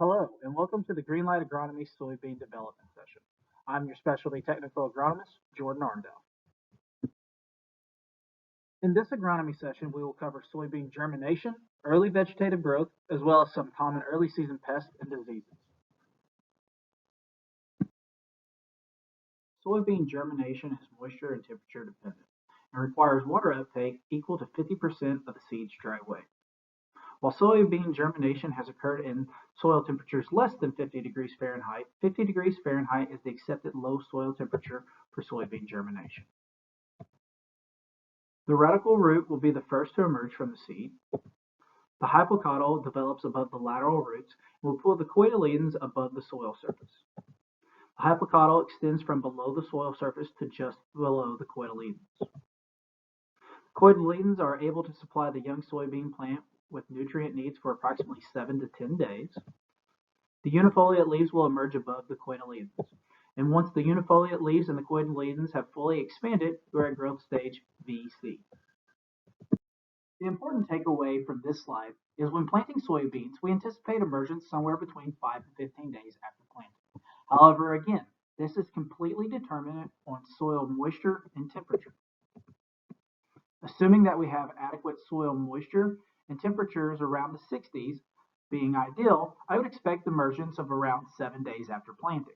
Hello, and welcome to the Greenlight Agronomy Soybean Development Session. I'm your Specialty Technical Agronomist, Jordan Arndell. In this agronomy session, we will cover soybean germination, early vegetative growth, as well as some common early season pests and diseases. Soybean germination is moisture and temperature dependent and requires water uptake equal to 50% of the seed's dry weight. While soybean germination has occurred in soil temperatures less than 50 degrees Fahrenheit, 50 degrees Fahrenheit is the accepted low soil temperature for soybean germination. The radical root will be the first to emerge from the seed. The hypocotyl develops above the lateral roots and will pull the cotyledons above the soil surface. The hypocotyl extends from below the soil surface to just below the cotyledons. Cotyledons are able to supply the young soybean plant with nutrient needs for approximately 7 to 10 days. The unifoliate leaves will emerge above the cotyledons. And once the unifoliate leaves and the cotyledons have fully expanded, we're at growth stage VC. The important takeaway from this slide is when planting soybeans, we anticipate emergence somewhere between 5 and 15 days after planting. However, again, this is completely dependent on soil moisture and temperature. Assuming that we have adequate soil moisture and temperatures around the 60s being ideal, I would expect emergence of around 7 days after planting.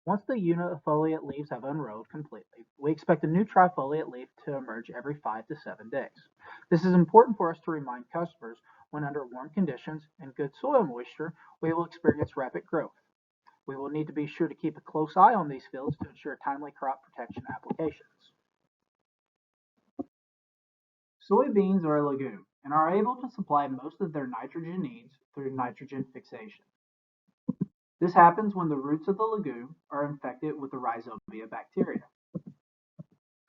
Once the unifoliate leaves have unrolled completely, we expect a new trifoliate leaf to emerge every 5 to 7 days. This is important for us to remind customers when under warm conditions and good soil moisture, we will experience rapid growth. We will need to be sure to keep a close eye on these fields to ensure timely crop protection applications. Soybeans are a legume and are able to supply most of their nitrogen needs through nitrogen fixation. This happens when the roots of the legume are infected with the rhizobia bacteria.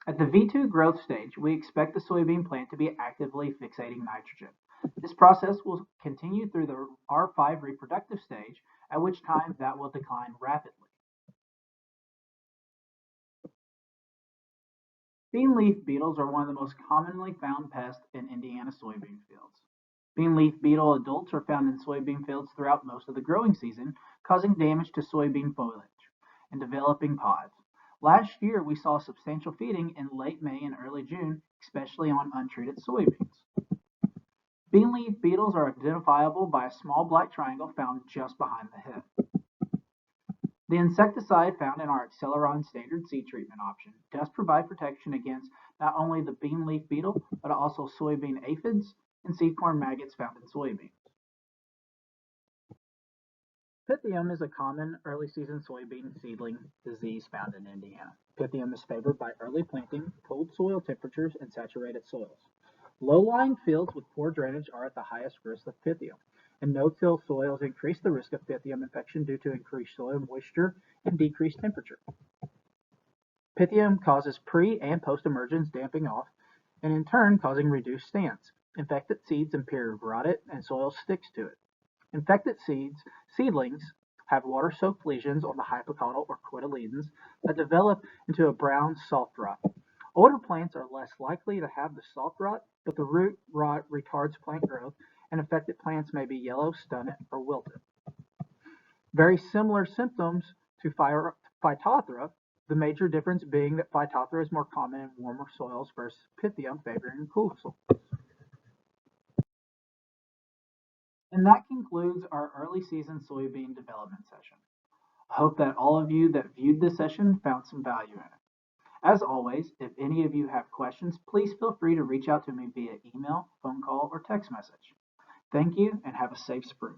At the V2 growth stage, we expect the soybean plant to be actively fixating nitrogen. This process will continue through the R5 reproductive stage, at which time that will decline rapidly. Bean leaf beetles are one of the most commonly found pests in Indiana soybean fields. Bean leaf beetle adults are found in soybean fields throughout most of the growing season, causing damage to soybean foliage and developing pods. Last year, we saw substantial feeding in late May and early June, especially on untreated soybeans. Bean leaf beetles are identifiable by a small black triangle found just behind the head. The insecticide found in our Acceleron standard seed treatment option does provide protection against not only the bean leaf beetle, but also soybean aphids and seed corn maggots found in soybeans. Pythium is a common early season soybean seedling disease found in Indiana. Pythium is favored by early planting, cold soil temperatures, and saturated soils. Low-lying fields with poor drainage are at the highest risk of Pythium, and no-till soils increase the risk of Pythium infection due to increased soil moisture and decreased temperature. Pythium causes pre- and post-emergence damping off, and in turn causing reduced stance. Infected seeds appear rotted and soil sticks to it. Infected seedlings have water-soaked lesions on the hypocotyl or cotyledons that develop into a brown soft rot. Older plants are less likely to have the soft rot, but the root rot retards plant growth, and affected plants may be yellow, stunted, or wilted. Very similar symptoms to Phytophthora, the major difference being that Phytophthora is more common in warmer soils versus Pythium favoring cool soils. And that concludes our early season soybean development session. I hope that all of you that viewed this session found some value in it. As always, if any of you have questions, please feel free to reach out to me via email, phone call, or text message. Thank you and have a safe spring.